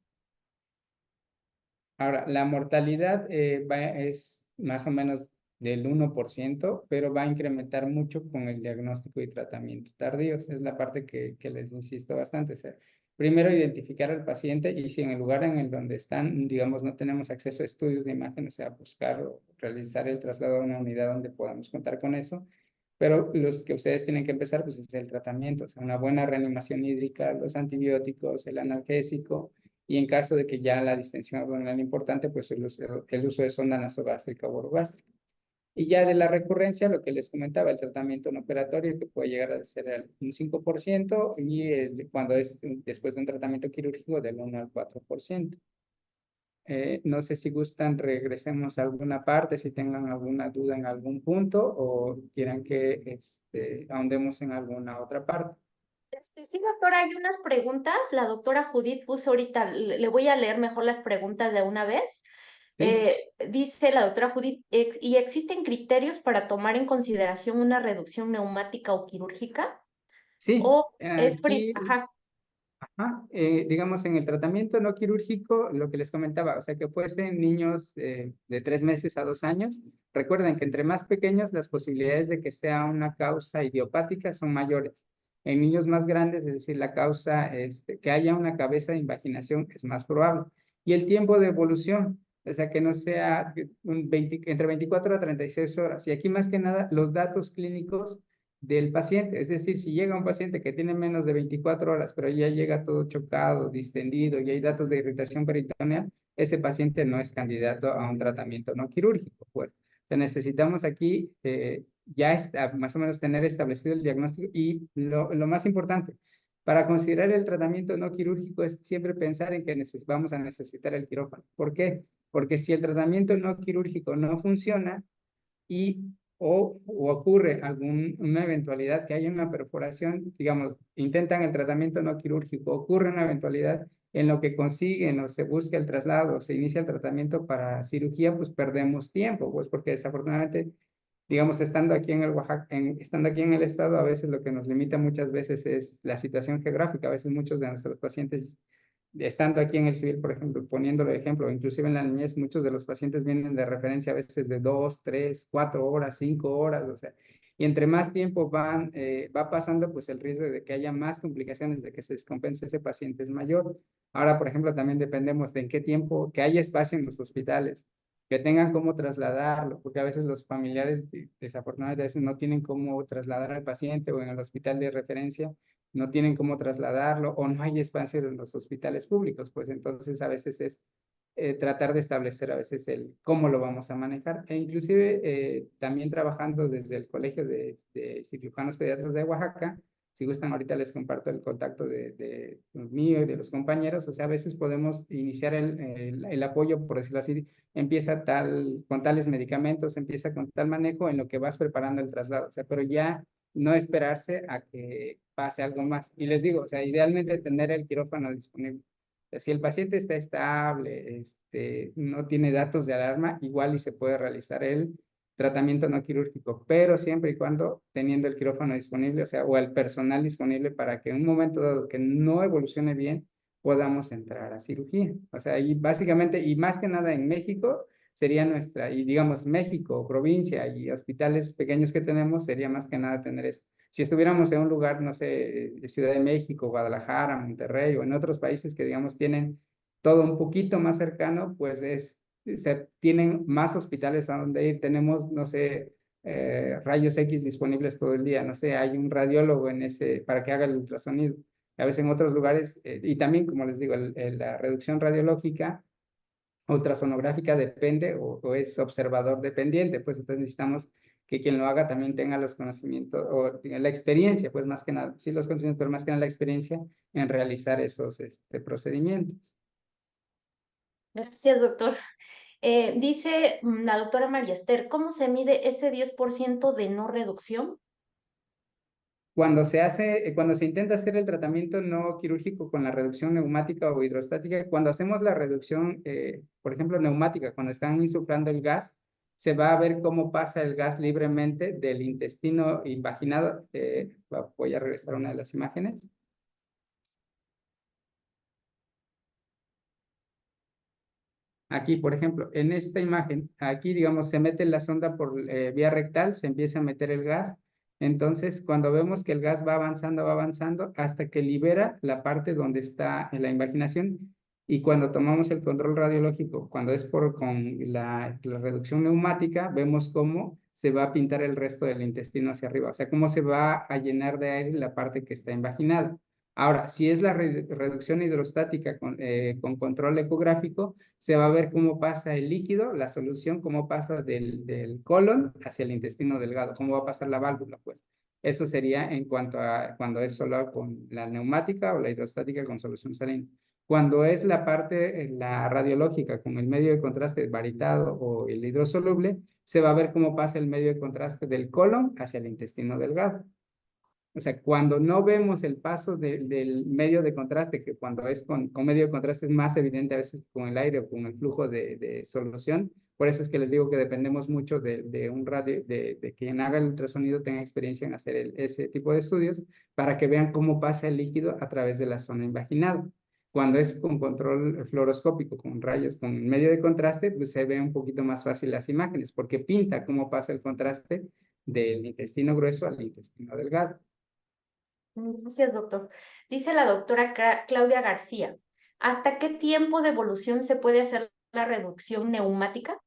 Ahora, la mortalidad es más o menos del 1%, pero va a incrementar mucho con el diagnóstico y tratamiento tardíos. Es la parte que les insisto bastante. O sea, primero identificar al paciente y si en el lugar en el donde están, digamos, no tenemos acceso a estudios de imagen, o sea, buscar o realizar el traslado a una unidad donde podamos contar con eso. Pero los que ustedes tienen que empezar, pues es el tratamiento, o sea, una buena reanimación hídrica, los antibióticos, el analgésico, y en caso de que ya la distensión abdominal importante, pues el uso de sonda nasogástrica o orogástrica. Y ya de la recurrencia, lo que les comentaba, el tratamiento no operatorio, que puede llegar a ser un 5%, y cuando es después de un tratamiento quirúrgico, del 1 al 4%. No sé si gustan, regresemos a alguna parte, si tengan alguna duda en algún punto o quieran que ahondemos en alguna otra parte. Sí, doctora, hay unas preguntas. La doctora Judith puso ahorita, le voy a leer mejor las preguntas de una vez. ¿Sí? Dice la doctora Judith, ¿y existen criterios para tomar en consideración una reducción neumática o quirúrgica? Sí, ¿O aquí ajá, digamos, en el tratamiento no quirúrgico, lo que les comentaba, o sea, que fuesen niños de 3 meses a 2 años, recuerden que entre más pequeños las posibilidades de que sea una causa idiopática son mayores. En niños más grandes, es decir, la causa, que haya una cabeza de invaginación es más probable. Y el tiempo de evolución, o sea, que no sea entre 24 a 36 horas. Y aquí más que nada, los datos clínicos del paciente. Es decir, si llega un paciente que tiene menos de 24 horas, pero ya llega todo chocado, distendido y hay datos de irritación peritoneal, ese paciente no es candidato a un tratamiento no quirúrgico. Pues necesitamos aquí más o menos tener establecido el diagnóstico y lo más importante, para considerar el tratamiento no quirúrgico es siempre pensar en que vamos a necesitar el quirófano. ¿Por qué? Porque si el tratamiento no quirúrgico no funciona, y o ocurre alguna eventualidad que haya una perforación, digamos, intentan el tratamiento no quirúrgico, ocurre una eventualidad en lo que consiguen o se busca el traslado, o se inicia el tratamiento para cirugía, pues perdemos tiempo, pues porque desafortunadamente, digamos, estando aquí en el Oaxaca, estando aquí en el estado, a veces lo que nos limita muchas veces es la situación geográfica. A veces muchos de nuestros pacientes, estando aquí en el civil, por ejemplo, poniéndolo de ejemplo, inclusive en la niñez, muchos de los pacientes vienen de referencia a veces de 2, 3, 4 horas, 5 horas, o sea, y entre más tiempo va pasando, pues el riesgo de que haya más complicaciones, de que se descompense ese paciente es mayor. Ahora, por ejemplo, también dependemos de en qué tiempo, que haya espacio en los hospitales, que tengan cómo trasladarlo, porque a veces los familiares, desafortunadamente, a veces no tienen cómo trasladar al paciente o en el hospital de referencia no tienen cómo trasladarlo o no hay espacio en los hospitales públicos, pues entonces a veces es tratar de establecer a veces el cómo lo vamos a manejar e inclusive también trabajando desde el Colegio de Cirujanos Pediatras de Oaxaca. Si gustan, ahorita les comparto el contacto de mío y de los compañeros. O sea, a veces podemos iniciar el apoyo, por decirlo así, empieza con tales medicamentos, empieza con tal manejo en lo que vas preparando el traslado. O sea, pero ya no esperarse a que pase algo más. Y les digo, o sea, idealmente tener el quirófano disponible. O sea, si el paciente está estable, no tiene datos de alarma, igual y se puede realizar el tratamiento no quirúrgico, pero siempre y cuando teniendo el quirófano disponible, o sea, o el personal disponible para que en un momento dado que no evolucione bien, podamos entrar a cirugía. O sea, y básicamente, y más que nada en México, sería nuestra, y digamos México, provincia y hospitales pequeños que tenemos, sería más que nada tener eso. Si estuviéramos en un lugar, no sé, de Ciudad de México, Guadalajara, Monterrey o en otros países que digamos tienen todo un poquito más cercano, pues tienen más hospitales a donde ir. Tenemos, no sé, rayos X disponibles todo el día, no sé, hay un radiólogo para que haga el ultrasonido. A veces en otros lugares, y también, como les digo, la reducción radiológica ultrasonográfica depende o es observador dependiente, pues entonces necesitamos que quien lo haga también tenga los conocimientos o tenga la experiencia, pues más que nada, sí los conocimientos, pero más que nada la experiencia en realizar esos procedimientos. gracias, doctor. Dice la doctora María Esther, ¿cómo se mide ese 10% de no reducción? Cuando se intenta hacer el tratamiento no quirúrgico con la reducción neumática o hidrostática, cuando hacemos la reducción, por ejemplo, neumática, cuando están insuflando el gas, se va a ver cómo pasa el gas libremente del intestino invaginado. Voy a regresar a una de las imágenes. Aquí, por ejemplo, en esta imagen, aquí, digamos, se mete la sonda por vía rectal, se empieza a meter el gas. Entonces, cuando vemos que el gas va avanzando, hasta que libera la parte donde está en la invaginación. Y cuando tomamos el control radiológico, cuando es con la reducción neumática, vemos cómo se va a pintar el resto del intestino hacia arriba. O sea, cómo se va a llenar de aire la parte que está invaginada. Ahora, si es la reducción hidrostática con control ecográfico, se va a ver cómo pasa el líquido, la solución, cómo pasa del colon hacia el intestino delgado, cómo va a pasar la válvula, pues. Eso sería en cuanto a cuando es solo con la neumática o la hidrostática con solución salina. Cuando es la parte, la radiológica con el medio de contraste varitado o el hidrosoluble, se va a ver cómo pasa el medio de contraste del colon hacia el intestino delgado. O sea, cuando no vemos el paso del medio de contraste, que cuando es con medio de contraste es más evidente a veces con el aire o con el flujo de solución, por eso es que les digo que dependemos mucho de un radio, de quien haga el ultrasonido tenga experiencia en hacer ese tipo de estudios para que vean cómo pasa el líquido a través de la zona invaginal. Cuando es con control fluoroscópico, con rayos, con medio de contraste, pues se ve un poquito más fácil las imágenes, porque pinta cómo pasa el contraste del intestino grueso al intestino delgado. Gracias, doctor. Dice la doctora Claudia García, ¿hasta qué tiempo de evolución se puede hacer la reducción neumática?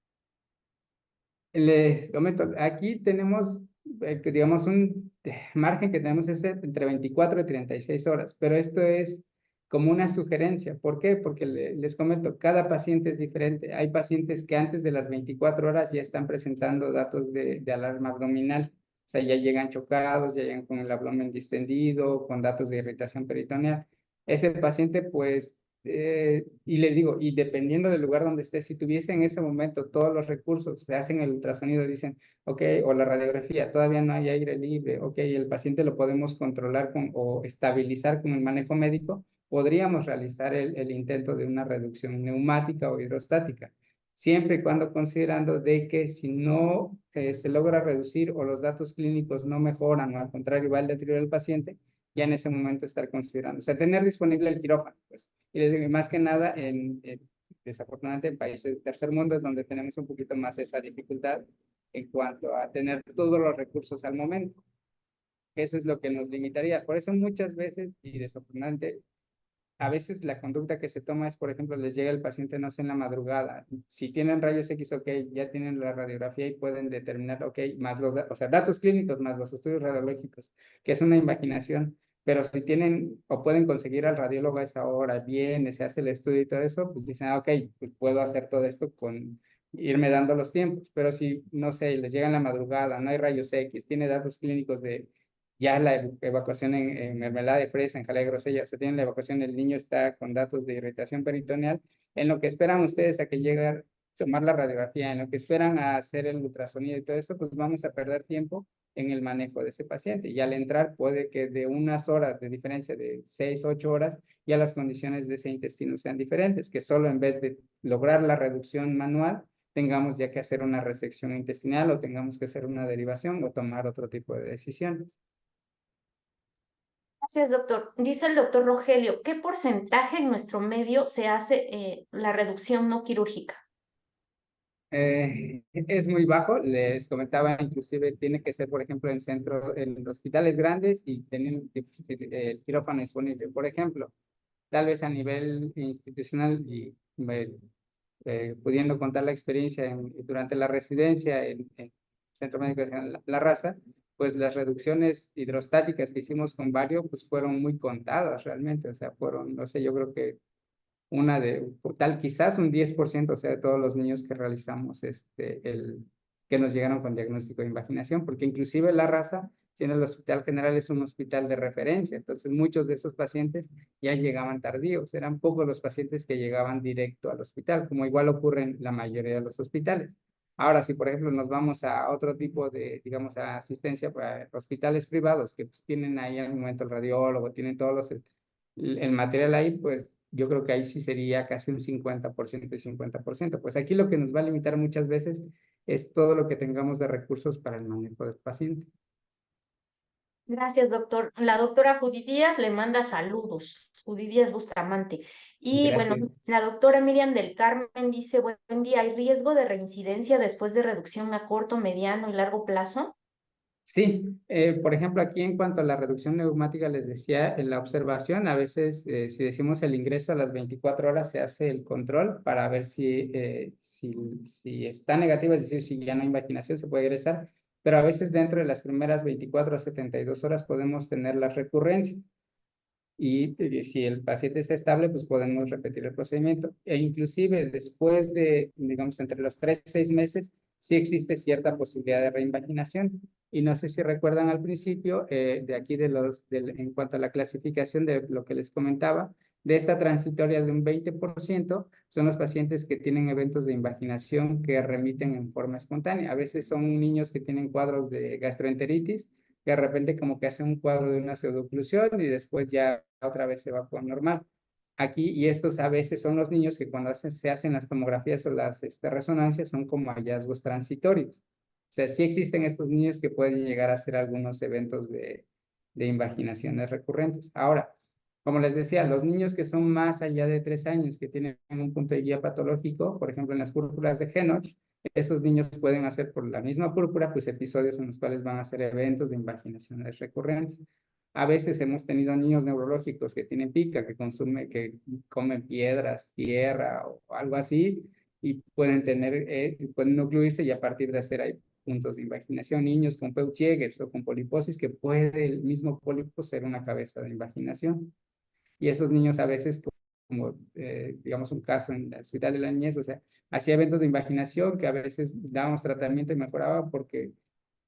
Les comento, aquí tenemos, digamos, un margen que tenemos es entre 24 y 36 horas, pero esto es como una sugerencia. ¿Por qué? Porque les comento, cada paciente es diferente. Hay pacientes que antes de las 24 horas ya están presentando datos de alarma abdominal, o sea, ya llegan chocados, ya llegan con el abdomen distendido, con datos de irritación peritoneal. Ese paciente, pues, y le digo, y dependiendo del lugar donde esté, si tuviese en ese momento todos los recursos, se hacen el ultrasonido, dicen, ok, o la radiografía, todavía no hay aire libre, ok, el paciente lo podemos controlar o estabilizar con el manejo médico, podríamos realizar el intento de una reducción neumática o hidrostática, siempre y cuando considerando de que si no se logra reducir o los datos clínicos no mejoran o al contrario va el deterioro del paciente, ya en ese momento estar considerando, o sea, tener disponible el quirófano, pues. Y les digo, más que nada, desafortunadamente en países del tercer mundo es donde tenemos un poquito más esa dificultad en cuanto a tener todos los recursos al momento. Eso es lo que nos limitaría. Por eso muchas veces, y desafortunadamente, a veces la conducta que se toma es, por ejemplo, les llega el paciente, no sé, en la madrugada. Si tienen rayos X, ok, ya tienen la radiografía y pueden determinar, ok, más o sea, datos clínicos más los estudios radiológicos, que es una imaginación. Pero si tienen o pueden conseguir al radiólogo a esa hora, viene, se hace el estudio y todo eso, pues dicen, ok, pues puedo hacer todo esto con irme dando los tiempos. Pero si, no sé, les llega en la madrugada, no hay rayos X, tiene datos clínicos de ya la evacuación en mermelada de fresa, en jalea de grosella, se tiene la evacuación, el niño está con datos de irritación peritoneal, en lo que esperan ustedes a que llegue a tomar la radiografía, en lo que esperan a hacer el ultrasonido y todo eso, pues vamos a perder tiempo en el manejo de ese paciente. Y al entrar puede que de unas horas de diferencia de 6, 8 horas, ya las condiciones de ese intestino sean diferentes, que solo en vez de lograr la reducción manual, tengamos ya que hacer una resección intestinal o tengamos que hacer una derivación o tomar otro tipo de decisiones. Gracias, doctor. Dice el doctor Rogelio, ¿qué porcentaje en nuestro medio se hace la reducción no quirúrgica? Es muy bajo, les comentaba, inclusive tiene que ser, por ejemplo, en hospitales grandes y tener el quirófano disponible. Por ejemplo, tal vez a nivel institucional y pudiendo contar la experiencia durante la residencia en Centro Médico de La Raza, pues las reducciones hidrostáticas que hicimos con Vario, pues fueron muy contadas realmente, o sea, fueron, no sé, yo creo que una de, tal quizás un 10%, o sea, de todos los niños que realizamos, que nos llegaron con diagnóstico de invaginación, porque inclusive la raza si en el Hospital General es un hospital de referencia, entonces muchos de esos pacientes ya llegaban tardíos, eran pocos los pacientes que llegaban directo al hospital, como igual ocurre en la mayoría de los hospitales. Ahora, si por ejemplo nos vamos a otro tipo de, digamos, a asistencia para hospitales privados que pues, tienen ahí al momento el radiólogo, tienen todos los, el material ahí, pues yo creo que ahí sí sería casi un 50% y 50%. Pues aquí lo que nos va a limitar muchas veces es todo lo que tengamos de recursos para el manejo del paciente. Gracias, doctor. La doctora Judy Díaz le manda saludos. Judy Díaz Bustamante. Y bueno, Gracias. la doctora Miriam del Carmen dice, buen día, ¿hay riesgo de reincidencia después de reducción a corto, mediano y largo plazo? Sí, por ejemplo, aquí en cuanto a la reducción neumática, les decía, en la observación, a veces si decimos el ingreso a las 24 horas, se hace el control para ver si está negativo, es decir, si ya no hay invaginación, se puede ingresar, pero a veces dentro de las primeras 24 a 72 horas podemos tener las recurrencias. Y si el paciente está estable, pues podemos repetir el procedimiento. E inclusive después de, digamos, entre los 3 y 6 meses, sí existe cierta posibilidad de reinvaginación. Y no sé si recuerdan al principio, de aquí en cuanto a la clasificación de lo que les comentaba, de esta transitoria de un 20%, son los pacientes que tienen eventos de invaginación que remiten en forma espontánea. A veces son niños que tienen cuadros de gastroenteritis, que de repente como que hace un cuadro de una pseudoclusión y después ya otra vez se va por normal. Aquí, y estos a veces son los niños que cuando se hacen las tomografías o las resonancias son como hallazgos transitorios. O sea, sí existen estos niños que pueden llegar a hacer algunos eventos de invaginaciones recurrentes. Ahora, como les decía, los niños que son más allá de 3 años, que tienen un punto de guía patológico, por ejemplo, en las púrpuras de Henoch, esos niños pueden hacer por la misma púrpura, pues episodios en los cuales van a hacer eventos de invaginaciones recurrentes. A veces hemos tenido niños neurológicos que tienen pica, que comen piedras, tierra o algo así, y pueden ocluirse y a partir de hacer ahí puntos de invaginación. Niños con Peutz-Jeghers o con poliposis, que puede el mismo pólipo ser una cabeza de invaginación. Y esos niños a veces, como digamos un caso en el Hospital de la Niñez, o sea, hacía eventos de invaginación que a veces dábamos tratamiento y mejoraba porque,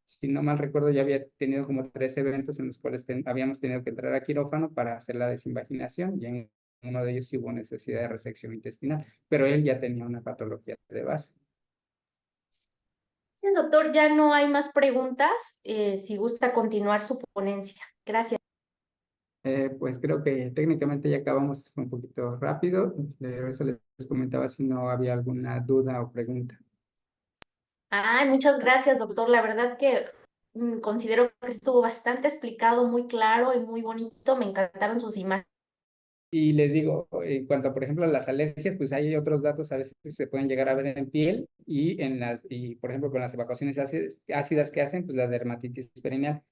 si no mal recuerdo, ya había tenido como 3 eventos en los cuales habíamos tenido que entrar a quirófano para hacer la desinvaginación y en uno de ellos sí hubo necesidad de resección intestinal, pero él ya tenía una patología de base. Gracias, doctor. Ya no hay más preguntas. Si gusta continuar su ponencia. Gracias. Pues creo que técnicamente ya acabamos un poquito rápido. Eso les comentaba si no había alguna duda o pregunta. Ay, muchas gracias, doctor. La verdad que considero que estuvo bastante explicado, muy claro y muy bonito. Me encantaron sus imágenes. Y les digo, en cuanto, por ejemplo, a las alergias, pues hay otros datos a veces que se pueden llegar a ver en piel y por ejemplo, con las evacuaciones ácidas que hacen, pues la dermatitis perineal.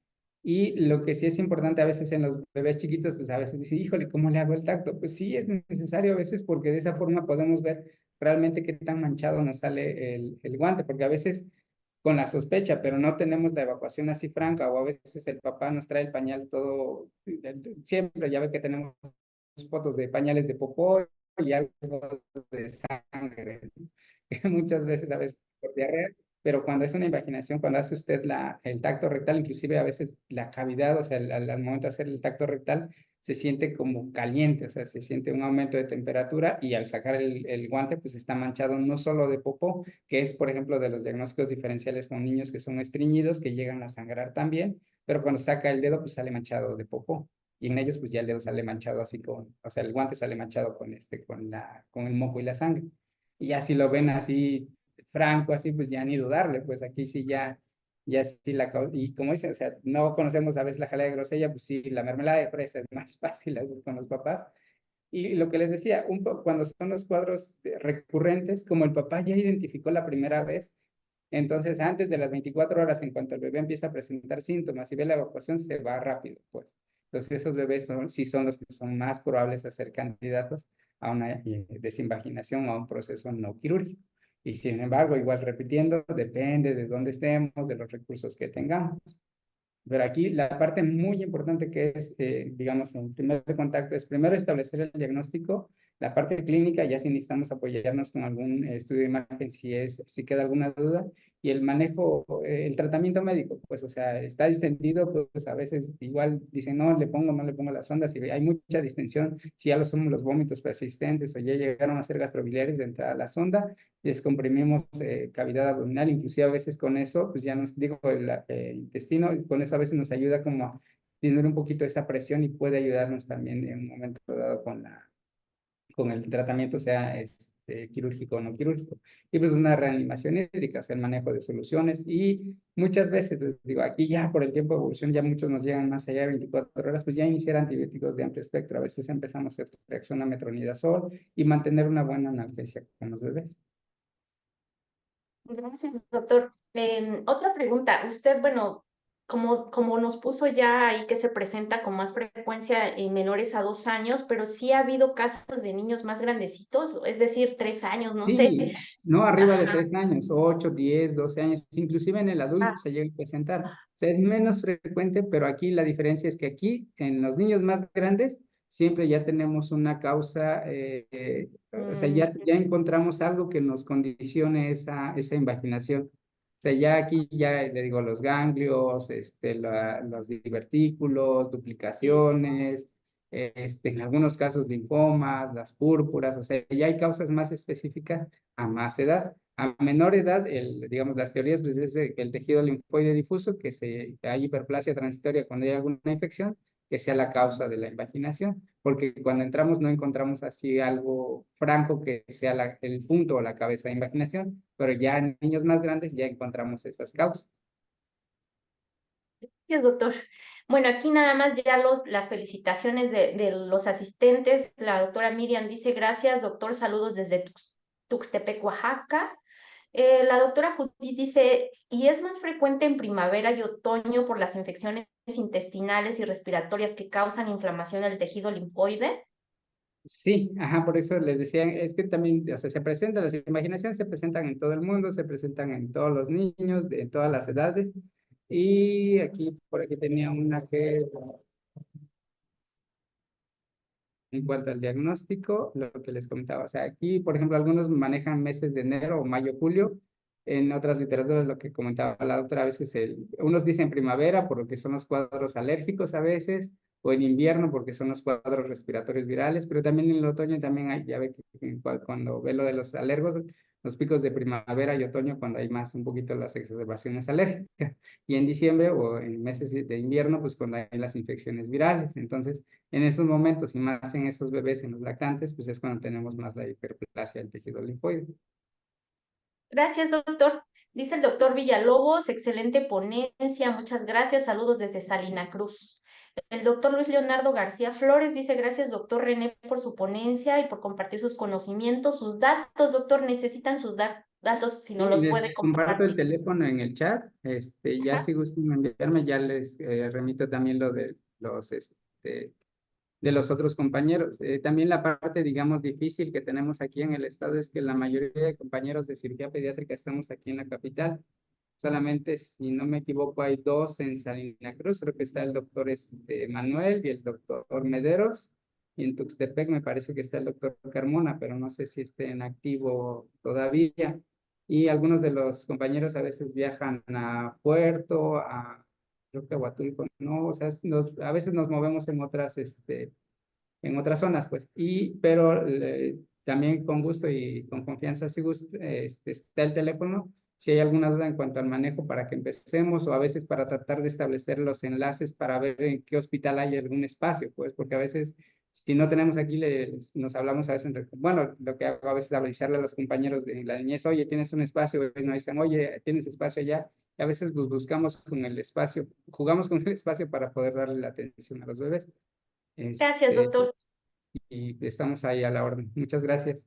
Y lo que sí es importante a veces en los bebés chiquitos, pues a veces dicen, híjole, ¿cómo le hago el tacto? Pues sí, es necesario a veces porque de esa forma podemos ver realmente qué tan manchado nos sale el guante, porque a veces con la sospecha, pero no tenemos la evacuación así franca, o a veces el papá nos trae el pañal todo, siempre ya ve que tenemos fotos de pañales de popó y algo de sangre, que muchas veces a veces por diarrea, pero cuando es una invaginación, cuando hace usted el tacto rectal, inclusive a veces la cavidad, o sea, al momento de hacer el tacto rectal, se siente como caliente, o sea, se siente un aumento de temperatura y al sacar el guante, pues está manchado no solo de popó, que es, por ejemplo, de los diagnósticos diferenciales con niños que son estreñidos, que llegan a sangrar también, pero cuando saca el dedo, pues sale manchado de popó y en ellos pues ya el dedo sale manchado así o sea, el guante sale manchado con el moco y la sangre. Y ya si lo ven así franco, así, pues ya ni dudarle, pues aquí sí ya sí y como dicen, o sea, no conocemos a veces la jalea de grosella, pues sí, la mermelada de fresa es más fácil a veces con los papás. Y lo que les decía, cuando son los cuadros recurrentes, como el papá ya identificó la primera vez, entonces antes de las 24 horas, en cuanto el bebé empieza a presentar síntomas y ve la evacuación, se va rápido, pues. Entonces esos bebés sí son los que son más probables de ser candidatos a una desinvaginación o a un proceso no quirúrgico. Y sin embargo, igual repitiendo, depende de dónde estemos, de los recursos que tengamos. Pero aquí la parte muy importante que es, digamos, en primer contacto es primero establecer el diagnóstico, la parte clínica, ya si necesitamos apoyarnos con algún estudio de imagen si queda alguna duda, y el manejo, el tratamiento médico, pues, o sea, está distendido, pues a veces igual dicen, no, le pongo, no le pongo las sondas, y hay mucha distensión, si ya lo son los vómitos persistentes o ya llegaron a ser gastrobiliares de entrada a la sonda, descomprimimos cavidad abdominal, inclusive a veces con eso, pues ya nos digo, el intestino, con eso a veces nos ayuda como a disminuir un poquito esa presión y puede ayudarnos también en un momento dado con el tratamiento, sea quirúrgico o no quirúrgico. Y pues una reanimación hídrica, o sea, el manejo de soluciones. Y muchas veces, les digo, aquí ya por el tiempo de evolución, ya muchos nos llegan más allá de 24 horas, pues ya iniciar antibióticos de amplio espectro. A veces empezamos a hacer reacción a metronidazol y mantener una buena analgesia con los bebés. Gracias, doctor. Otra pregunta. Usted, bueno, como nos puso ya ahí que se presenta con más frecuencia en menores a 2 años, pero sí ha habido casos de niños más grandecitos, es decir, 3 años, no sé. Sí, no arriba de Ajá. 3 años, 8, 10, 12 años, inclusive en el adulto Ah, se llega a presentar. O sea, es menos frecuente, pero aquí la diferencia es que aquí, en los niños más grandes, siempre ya tenemos una causa, o sea, mm, ya encontramos algo que nos condicione esa invaginación. O sea, ya aquí, ya le digo, los ganglios, los divertículos, sí. duplicaciones, en algunos casos linfomas, las púrpuras, o sea, ya hay causas más específicas a más edad. A menor edad, digamos, las teorías pues, es que el tejido linfoide difuso, que hay hiperplasia transitoria cuando hay alguna infección, que sea la causa de la invaginación, porque cuando entramos no encontramos así algo franco que sea el punto o la cabeza de invaginación, pero ya en niños más grandes ya encontramos esas causas. Gracias, doctor. Bueno, aquí nada más ya las felicitaciones de los asistentes. La doctora Miriam dice, gracias, doctor, saludos desde Tuxtepec, Oaxaca. La doctora Judith dice, ¿y es más frecuente en primavera y otoño por las infecciones intestinales y respiratorias que causan inflamación del tejido linfoide? Sí, ajá, por eso les decía, es que también, o sea, las imaginaciones se presentan en todo el mundo, se presentan en todos los niños, en todas las edades, y aquí, por aquí tenía una que, en cuanto al diagnóstico, lo que les comentaba, o sea, aquí, por ejemplo, algunos manejan meses de enero o mayo, julio, en otras literaturas, lo que comentaba la doctora, a veces unos dicen primavera porque son los cuadros alérgicos a veces, o en invierno porque son los cuadros respiratorios virales, pero también en el otoño también hay, ya ve que cuando ve lo de los alergos, los picos de primavera y otoño, cuando hay más un poquito las exacerbaciones alérgicas, y en diciembre o en meses de invierno, pues cuando hay las infecciones virales. Entonces, en esos momentos y más en esos bebés, en los lactantes, pues es cuando tenemos más la hiperplasia del tejido linfoide. Gracias, doctor. Dice el doctor Villalobos, excelente ponencia, muchas gracias, saludos desde Salina Cruz. El doctor Luis Leonardo García Flores dice, gracias, doctor René, por su ponencia y por compartir sus conocimientos, sus datos, doctor, necesitan sus datos si no Y los puede les comparto el compartir. teléfono en el chat. Ya Ajá. si gustan enviarme, ya les remito también lo de de los otros compañeros. También la parte, digamos, difícil que tenemos aquí en el estado es que la mayoría de compañeros de cirugía pediátrica estamos aquí en la capital. Solamente, si no me equivoco, hay dos en Salina Cruz. Creo que está el doctor Manuel y el doctor Mederos. Y en Tuxtepec me parece que está el doctor Carmona, pero no sé si esté en activo todavía. Y algunos de los compañeros a veces viajan a Puerto, creo que a Huatulco, ¿no? O sea, a veces nos movemos en otras zonas, pues. Pero también con gusto y con confianza, si gusta, está el teléfono. Si hay alguna duda en cuanto al manejo para que empecemos, o a veces para tratar de establecer los enlaces para ver en qué hospital hay algún espacio, pues, porque a veces, si no tenemos aquí, nos hablamos a veces, bueno, lo que hago a veces es avisarle a los compañeros de la niñez, oye, tienes un espacio, y nos dicen, oye, tienes espacio allá, y a veces buscamos con el espacio, jugamos con el espacio para poder darle la atención a los bebés. Gracias, Este, doctor. y estamos ahí a la orden. Muchas gracias.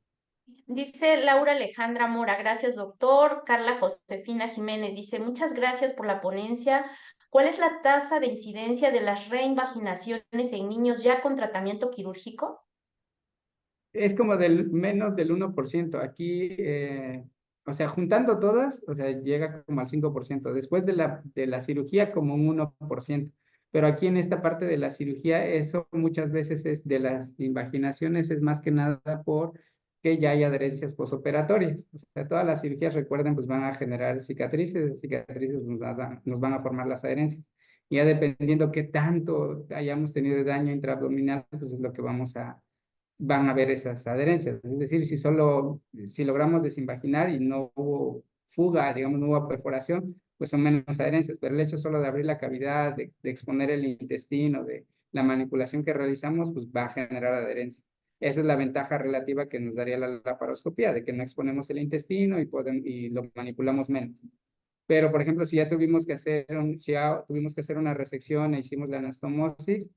Dice Laura Alejandra Mora, gracias, doctor. Carla Josefina Jiménez dice, muchas gracias por la ponencia. ¿Cuál es la tasa de incidencia de las reinvaginaciones en niños ya con tratamiento quirúrgico? Es como del menos del 1%. Aquí, o sea, juntando todas, o sea, llega como al 5%. Después de la cirugía, como un 1%. Pero aquí en esta parte de la cirugía, eso muchas veces es de las invaginaciones, es más que nada por que ya hay adherencias posoperatorias. O sea, todas las cirugías, recuerden, pues van a generar cicatrices nos van a formar las adherencias. Y ya dependiendo qué tanto hayamos tenido de daño intraabdominal, pues es lo que van a ver esas adherencias. Es decir, si logramos desinvaginar y no hubo fuga, digamos, no hubo perforación, pues son menos adherencias, pero el hecho solo de abrir la cavidad, de exponer el intestino, de la manipulación que realizamos, pues va a generar adherencia. Esa es la ventaja relativa que nos daría la laparoscopía, de que no exponemos el intestino y lo manipulamos menos. Pero, por ejemplo, si ya tuvimos que hacer una resección e hicimos la anastomosis,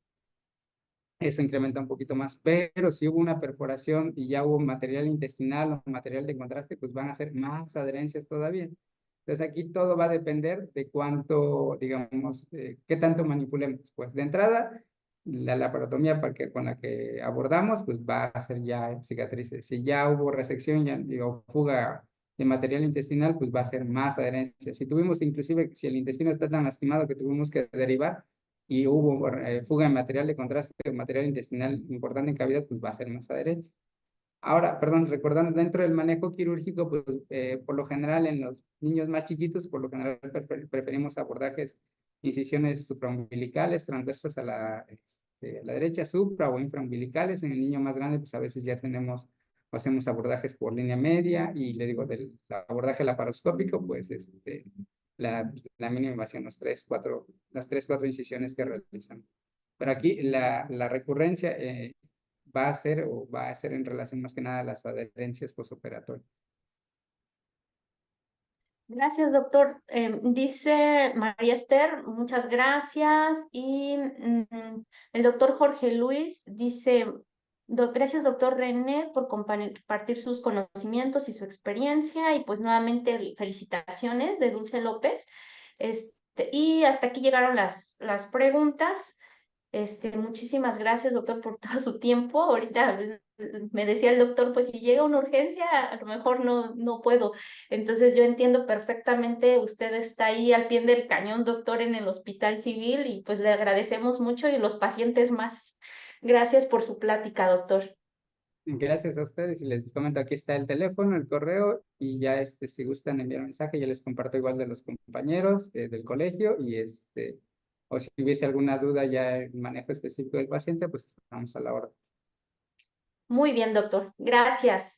eso incrementa un poquito más. Pero si hubo una perforación y ya hubo material intestinal o material de contraste, pues van a ser más adherencias todavía. Entonces aquí todo va a depender de cuánto, digamos, qué tanto manipulemos. Pues de entrada, la laparotomía con la que abordamos, pues va a ser ya cicatrices. Si ya hubo resección, ya, digo, fuga de material intestinal, pues va a ser más adherencia. Si tuvimos, inclusive, si el intestino está tan lastimado que tuvimos que derivar, y hubo fuga de material de contraste, material intestinal importante en cavidad, pues va a ser más adherencia. Ahora, perdón, recordando, dentro del manejo quirúrgico, pues por lo general en los niños más chiquitos, por lo general preferimos abordajes, incisiones supraumbilicales, transversas a la derecha, supra o infraumbilicales. En el niño más grande, pues a veces ya hacemos abordajes por línea media, y le digo, del abordaje laparoscópico, pues la, la mínima invasión, las tres, cuatro incisiones que realizan. Pero aquí la recurrencia va a ser en relación más que nada a las adherencias posoperatorias. Gracias, doctor. Dice María Esther, muchas gracias. Y el doctor Jorge Luis dice, gracias, doctor René, por compartir sus conocimientos y su experiencia. Y pues nuevamente felicitaciones de Dulce López. Y hasta aquí llegaron las preguntas. Muchísimas gracias, doctor, por todo su tiempo. Ahorita me decía el doctor, pues si llega una urgencia, a lo mejor no puedo. Entonces yo entiendo perfectamente, usted está ahí al pie del cañón, doctor, en el Hospital Civil, y pues le agradecemos mucho, y los pacientes más. Gracias por su plática, doctor. Gracias a ustedes, y les comento, aquí está el teléfono, el correo, y ya si gustan enviar un mensaje, ya les comparto igual de los compañeros del colegio, o si hubiese alguna duda ya en manejo específico del paciente, pues estamos a la orden. Muy bien, doctor. Gracias.